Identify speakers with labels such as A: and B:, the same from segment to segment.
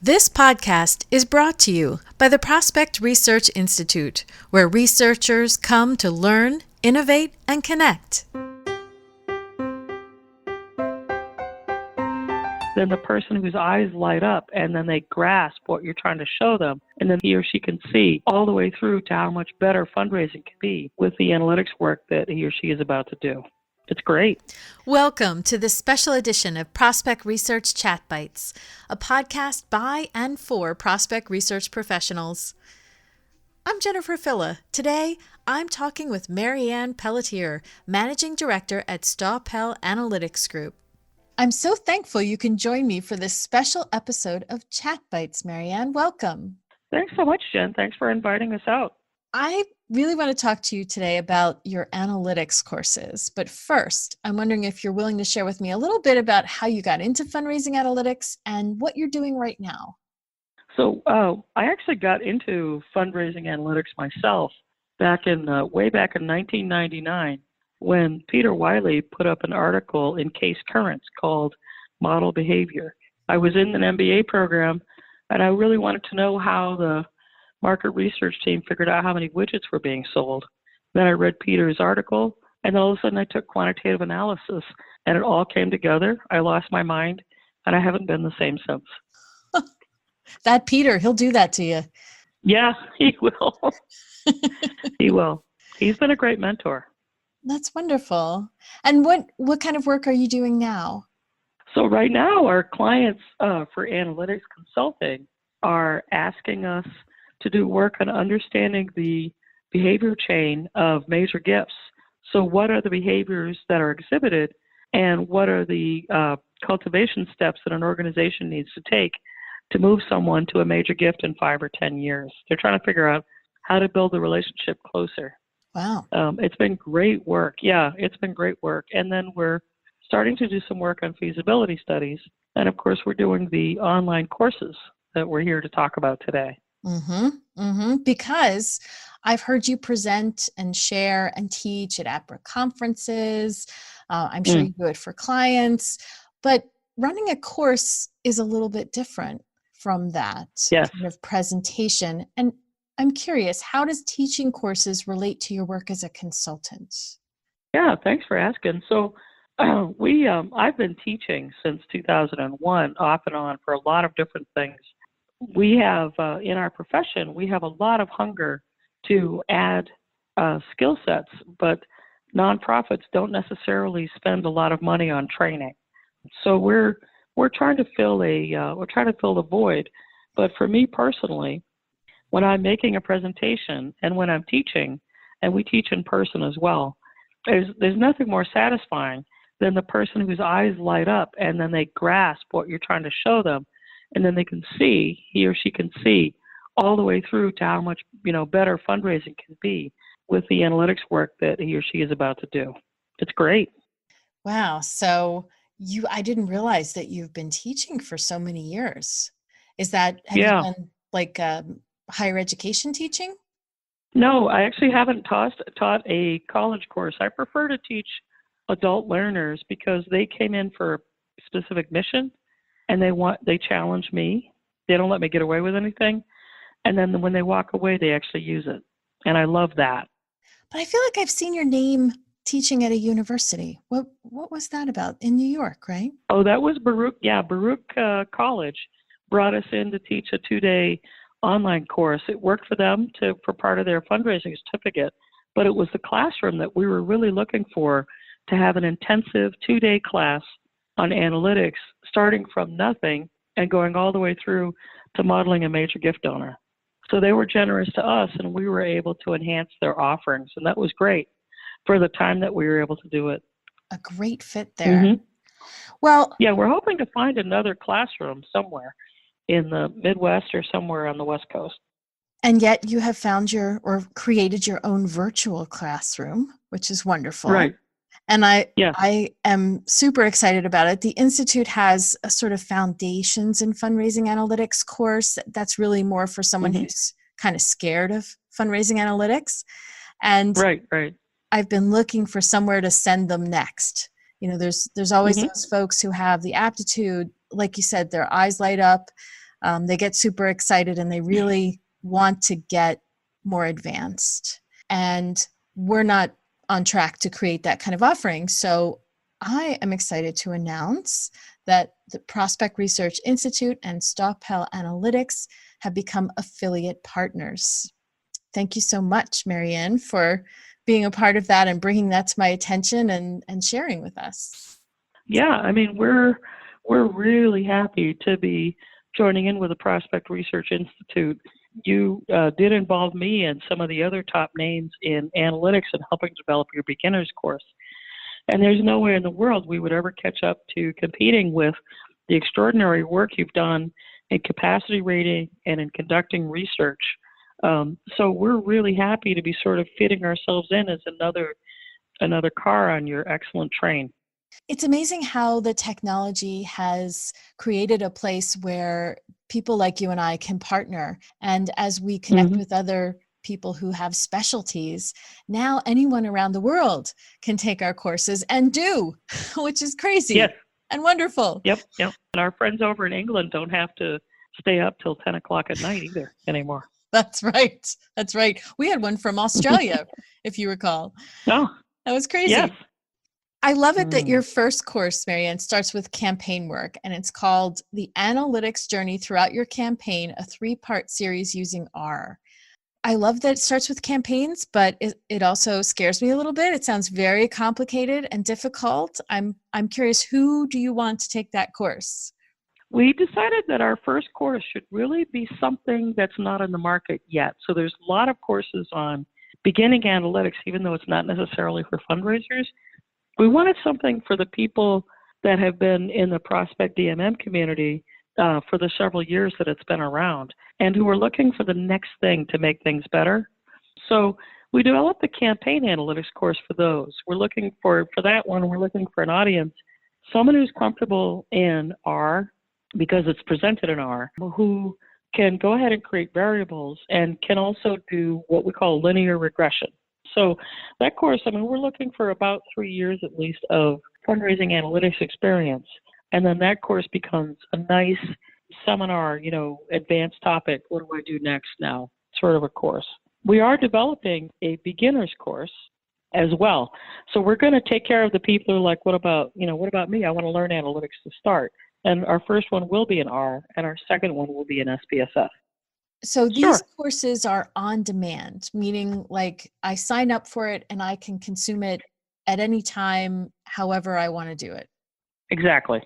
A: This podcast is brought to you by the Prospect Research Institute, where researchers come to learn, innovate, and connect.
B: Then the person whose eyes light up and then they grasp what you're trying to show them, and then he or she can see all the way through to how much better fundraising can be with the analytics work that he or she is about to do. It's great.
A: Welcome to this special edition of Prospect Research Chat Bites, a podcast by and for prospect research professionals. I'm Jennifer Filla. Today, I'm talking with Marianne Pelletier, Managing Director at Staupell Analytics Group. I'm so thankful you can join me for this special episode of Chat Bites, Marianne. Welcome.
B: Thanks so much, Jen. Thanks for inviting us out.
A: I really want to talk to you today about your analytics courses. But first, I'm wondering if you're willing to share with me a little bit about how you got into fundraising analytics and what you're doing right now.
B: So I actually got into fundraising analytics myself way back in 1999 when Peter Wiley put up an article in Case Currents called Model Behavior. I was in an MBA program, and I really wanted to know how the market research team figured out how many widgets were being sold. Then I read Peter's article, and all of a sudden I took quantitative analysis, and it all came together. I lost my mind, and I haven't been the same since.
A: That Peter, he'll do that to you.
B: Yeah, he will. He will. He's been a great mentor.
A: That's wonderful. And what kind of work are you doing now?
B: So right now, our clients for analytics consulting are asking us to do work on understanding the behavior chain of major gifts. So what are the behaviors that are exhibited, and what are the cultivation steps that an organization needs to take to move someone to a major gift in 5 or 10 years? They're trying to figure out how to build the relationship closer.
A: Wow.
B: It's been great work. Yeah, it's been great work. And then we're starting to do some work on feasibility studies. And of course, we're doing the online courses that we're here to talk about today.
A: Because I've heard you present and share and teach at APRA conferences. I'm sure you do it for clients, but running a course is a little bit different from that kind of presentation. And I'm curious, how does teaching courses relate to your work as a consultant?
B: Yeah, thanks for asking. So I've been teaching since 2001, off and on, for a lot of different things. We have, in our profession, we have a lot of hunger to add skill sets, but nonprofits don't necessarily spend a lot of money on training. So we're trying to fill the void. But for me personally, when I'm making a presentation and when I'm teaching, and we teach in person as well, there's nothing more satisfying than the person whose eyes light up and then they grasp what you're trying to show them, and then he or she can see all the way through to how much better fundraising can be with the analytics work that he or she is about to do. It's great.
A: Wow. So I didn't realize that you've been teaching for so many years. Have you done like higher education teaching?
B: No, I actually haven't taught a college course. I prefer to teach adult learners because they came in for a specific mission and they challenge me. They don't let me get away with anything. And then when they walk away, they actually use it. And I love that.
A: But I feel like I've seen your name teaching at a university. What was that about? In New York, right?
B: Oh, that was Baruch. Yeah, Baruch College brought us in to teach a 2-day online course. It worked for them for part of their fundraising certificate, but it was the classroom that we were really looking for, to have an intensive 2-day class on analytics, starting from nothing and going all the way through to modeling a major gift donor. So they were generous to us, and we were able to enhance their offerings, and that was great for the time that we were able to do it.
A: A great fit there. Well,
B: yeah, we're hoping to find another classroom somewhere in the Midwest or somewhere on the West Coast.
A: And yet you have found created your own virtual classroom, which is wonderful.
B: Right.
A: And I am super excited about it. The Institute has a sort of foundations in fundraising analytics course that's really more for someone who's kind of scared of fundraising analytics. And
B: right.
A: I've been looking for somewhere to send them next. There's always those folks who have the aptitude, like you said, their eyes light up. They get super excited and they really want to get more advanced. And we're not on track to create that kind of offering. So I am excited to announce that the Prospect Research Institute and Staupell Analytics have become affiliate partners. Thank you so much, Marianne, for being a part of that and bringing that to my attention and sharing with us.
B: Yeah, I mean, we're really happy to be joining in with the Prospect Research Institute. You did involve me and some of the other top names in analytics and helping develop your beginner's course. And there's no way in the world we would ever catch up to competing with the extraordinary work you've done in capacity rating and in conducting research. So we're really happy to be sort of fitting ourselves in as another car on your excellent train.
A: It's amazing how the technology has created a place where people like you and I can partner. And as we connect with other people who have specialties, now anyone around the world can take our courses and do, which is crazy.
B: Yes.
A: And wonderful.
B: Yep. And our friends over in England don't have to stay up till 10 o'clock at night either anymore.
A: That's right. We had one from Australia, if you recall.
B: Oh,
A: that was crazy.
B: Yes.
A: I love it that your first course, Marianne, starts with campaign work, and it's called The Analytics Journey Throughout Your Campaign, a 3-part series using R. I love that it starts with campaigns, but it also scares me a little bit. It sounds very complicated and difficult. I'm curious, who do you want to take that course?
B: We decided that our first course should really be something that's not in the market yet. So there's a lot of courses on beginning analytics, even though it's not necessarily for fundraisers. We wanted something for the people that have been in the Prospect DMM community for the several years that it's been around and who are looking for the next thing to make things better. So we developed the campaign analytics course for those. We're looking for that one, we're looking for an audience, someone who's comfortable in R because it's presented in R, who can go ahead and create variables and can also do what we call linear regression. So that course, I mean, we're looking for about 3 years at least of fundraising analytics experience. And then that course becomes a nice seminar, advanced topic. What do I do next now? Sort of a course. We are developing a beginner's course as well. So we're going to take care of the people who are like, what about me? I want to learn analytics to start. And our first one will be in R, and our second one will be in SPSS.
A: So these courses are on demand, meaning like I sign up for it and I can consume it at any time, however I want to do it.
B: Exactly.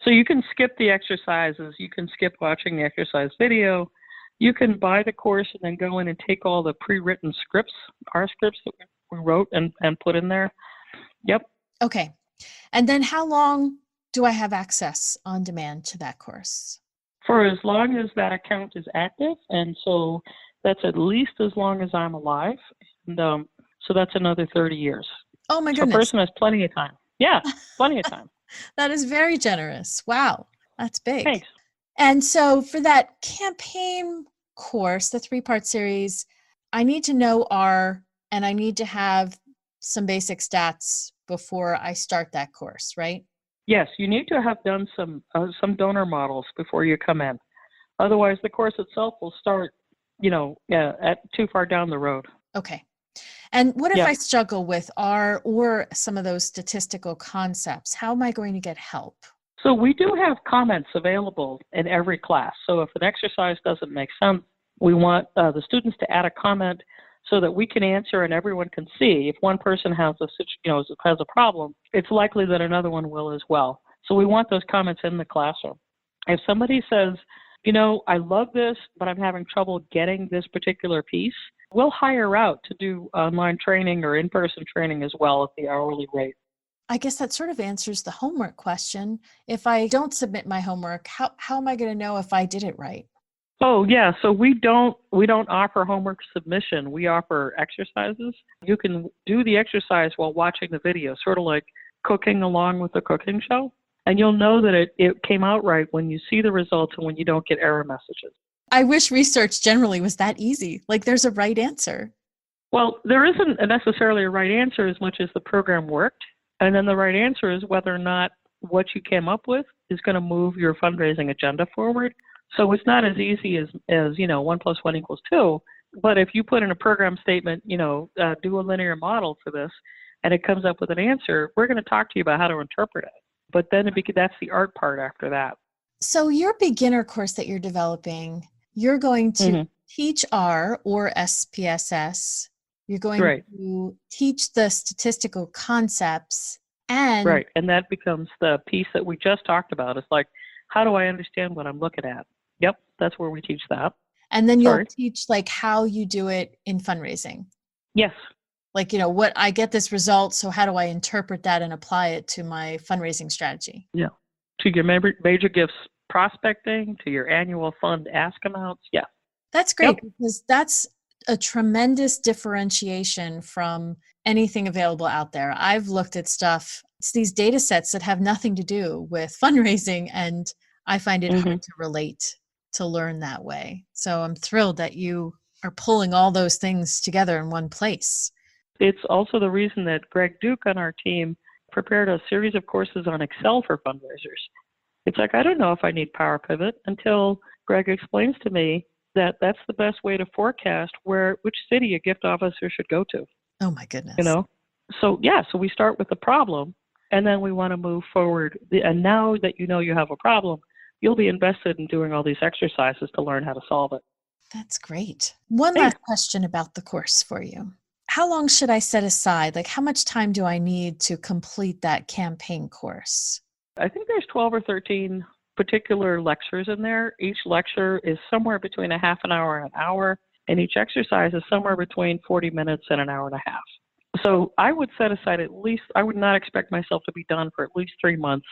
B: So you can skip the exercises. You can skip watching the exercise video. You can buy the course and then go in and take all the pre-written scripts, our scripts that we wrote and put in there. Yep.
A: Okay. And then how long do I have access on demand to that course?
B: For as long as that account is active, and so that's at least as long as I'm alive, and so that's another 30 years.
A: Oh my goodness.
B: So a person has plenty of time. Yeah, plenty of time.
A: That is very generous. Wow, that's big.
B: Thanks.
A: And so for that campaign course, the 3-part series, I need to know R and I need to have some basic stats before I start that course, right?
B: Yes, you need to have done some donor models before you come in. Otherwise, the course itself will start, at too far down the road.
A: Okay. And what if I struggle with R or some of those statistical concepts? How am I going to get help?
B: So we do have comments available in every class. So if an exercise doesn't make sense, we want the students to add a comment so that we can answer and everyone can see. If one person has a problem, it's likely that another one will as well. So we want those comments in the classroom. If somebody says, I love this, but I'm having trouble getting this particular piece, we'll hire out to do online training or in-person training as well at the hourly rate.
A: I guess that sort of answers the homework question. If I don't submit my homework, how am I going to know if I did it right?
B: Oh, yeah. So we don't offer homework submission. We offer exercises. You can do the exercise while watching the video, sort of like cooking along with the cooking show. And you'll know that it came out right when you see the results and when you don't get error messages.
A: I wish research generally was that easy. Like there's a right answer.
B: Well, there isn't necessarily a right answer as much as the program worked. And then the right answer is whether or not what you came up with is going to move your fundraising agenda forward. So it's not as easy as 1 + 1 = 2. But if you put in a program statement, do a linear model for this, and it comes up with an answer, we're going to talk to you about how to interpret it. But then that's the art part after that.
A: So your beginner course that you're developing, you're going to teach R or SPSS. You're going
B: Right.
A: to teach the statistical concepts and
B: Right. And that becomes the piece that we just talked about. It's like, how do I understand what I'm looking at? Yep, that's where we teach that.
A: and then you'll teach like how you do it in fundraising.
B: Yes.
A: Like, what I get this result, so how do I interpret that and apply it to my fundraising strategy?
B: Yeah. To your major gifts prospecting, to your annual fund ask amounts. Yeah.
A: That's great because that's a tremendous differentiation from anything available out there. I've looked at stuff, it's these data sets that have nothing to do with fundraising, and I find it hard to relate to learn that way. So I'm thrilled that you are pulling all those things together in one place.
B: It's also the reason that Greg Duke on our team prepared a series of courses on Excel for fundraisers. It's like, I don't know if I need Power Pivot until Greg explains to me that that's the best way to forecast which city a gift officer should go to.
A: Oh my goodness.
B: So we start with the problem, and then we want to move forward. And now that you have a problem, you'll be invested in doing all these exercises to learn how to solve it.
A: That's great. One last question about the course for you. How long should I set aside? Like, how much time do I need to complete that campaign course?
B: I think there's 12 or 13 particular lectures in there. Each lecture is somewhere between a half an hour and an hour, and each exercise is somewhere between 40 minutes and an hour and a half. So I would set aside I would not expect myself to be done for at least 3 months,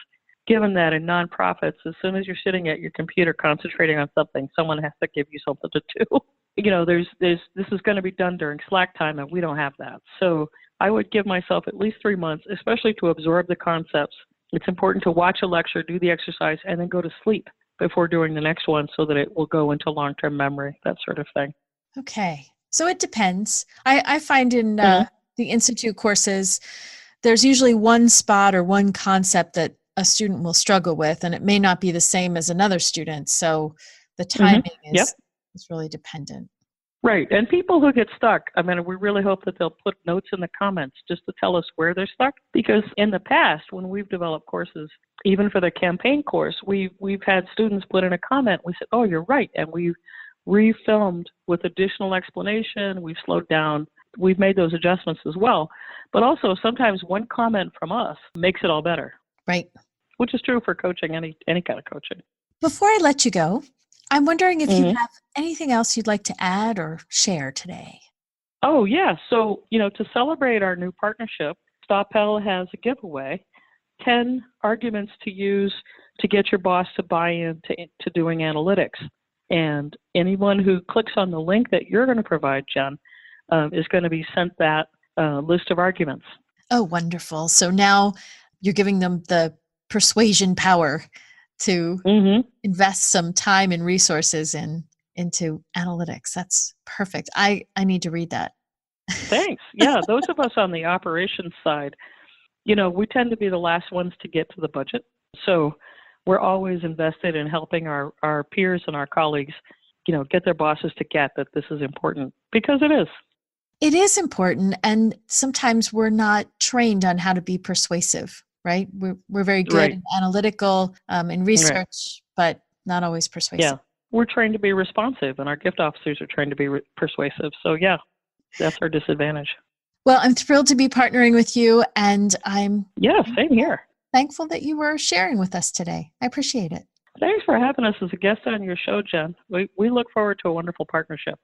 B: given that in nonprofits, as soon as you're sitting at your computer concentrating on something, someone has to give you something to do. This is going to be done during Slack time, and we don't have that. So I would give myself at least 3 months, especially to absorb the concepts. It's important to watch a lecture, do the exercise, and then go to sleep before doing the next one so that it will go into long-term memory, that sort of thing.
A: Okay. So it depends. I find in the Institute courses, there's usually one spot or one concept that a student will struggle with, and it may not be the same as another student. So the timing is really dependent.
B: Right. And people who get stuck, we really hope that they'll put notes in the comments just to tell us where they're stuck. Because in the past, when we've developed courses, even for the campaign course, we've had students put in a comment. We said, oh, you're right. And we've refilmed with additional explanation. We've slowed down. We've made those adjustments as well. But also sometimes one comment from us makes it all better.
A: Right.
B: Which is true for coaching, any kind of coaching.
A: Before I let you go, I'm wondering if you have anything else you'd like to add or share today.
B: Oh, yeah. So, to celebrate our new partnership, Staupell has a giveaway, 10 arguments to use to get your boss to buy in to doing analytics. And anyone who clicks on the link that you're going to provide, Jen, is going to be sent that list of arguments.
A: Oh, wonderful. So now you're giving them the persuasion power to invest some time and resources into analytics. That's perfect. I need to read that.
B: Thanks. Yeah, those of us on the operations side, we tend to be the last ones to get to the budget. So we're always invested in helping our peers and our colleagues, get their bosses to get that this is important, because it is.
A: It is important, and sometimes we're not trained on how to be persuasive, right? We're very good and analytical in research, but not always persuasive.
B: Yeah, we're trained to be responsive, and our gift officers are trained to be persuasive. So yeah, that's our disadvantage.
A: Well, I'm thrilled to be partnering with you, and I'm
B: same here.
A: Thankful that you were sharing with us today. I appreciate it.
B: Thanks for having us as a guest on your show, Jen. We look forward to a wonderful partnership.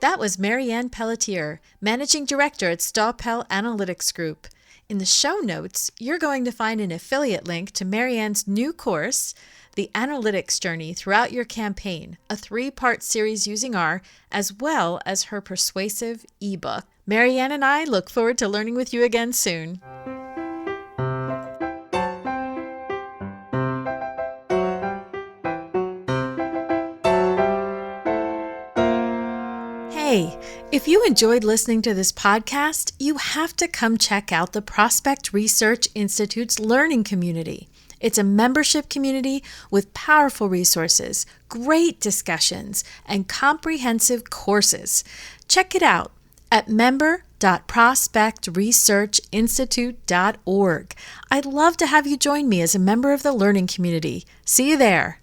A: That was Marianne Pelletier, Managing Director at Staupell Analytics Group. In the show notes, you're going to find an affiliate link to Marianne's new course, The Analytics Journey Throughout Your Campaign, a 3-part series using R, as well as her persuasive ebook. Marianne and I look forward to learning with you again soon. Hey, If you enjoyed listening to this podcast, you have to come check out the Prospect Research Institute's learning community. It's a membership community with powerful resources, great discussions, and comprehensive courses. Check it out at member.prospectresearchinstitute.org. I'd love to have you join me as a member of the learning community. See you there.